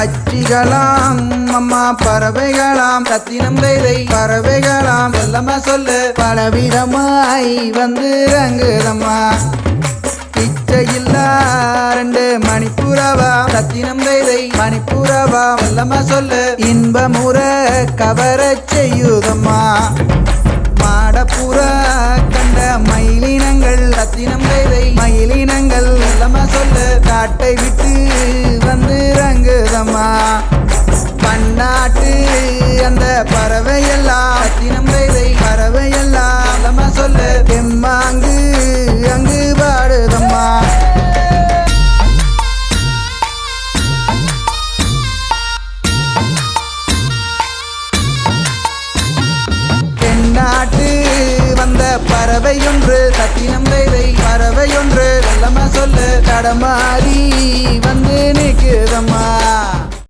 பச்சிகளாம் அம்மா பறவைகளாம் ரத்தினம் தைதை பறவைகளாம் செல்லம்மா சொல்லு பலவிதமாய் வந்து ரங்குதம்மா இச்சையில்லா ரெண்டு மணிப்புறவா ரத்தினம் தைதை மணிப்புறவா செல்லம்மா சொல்லு இன்பமுற கவரச் செய்யுதம்மா மாடப்புற கண்ட மயிலினங்கள் ரத்தினம் தைதை மயிலினங்கள் செல்லம்மா சொல்லு காட்டை விட்டு வந்து ரங்குதம்மா பன்னாட்டு அந்த பறவையெல்லாம் ரத்தினம் தைதை பறவையெல்லாம் செல்லம்மா சொல்லு தெம்மாங்கு அங்கு பாடுதம்மா தென்னாட்டு வந்த பறவையொன்று ரத்தினம் தைதை பறவையொன்று செல்லம்மா சொல்லு தடமாறி வந்து நிற்குதம்மா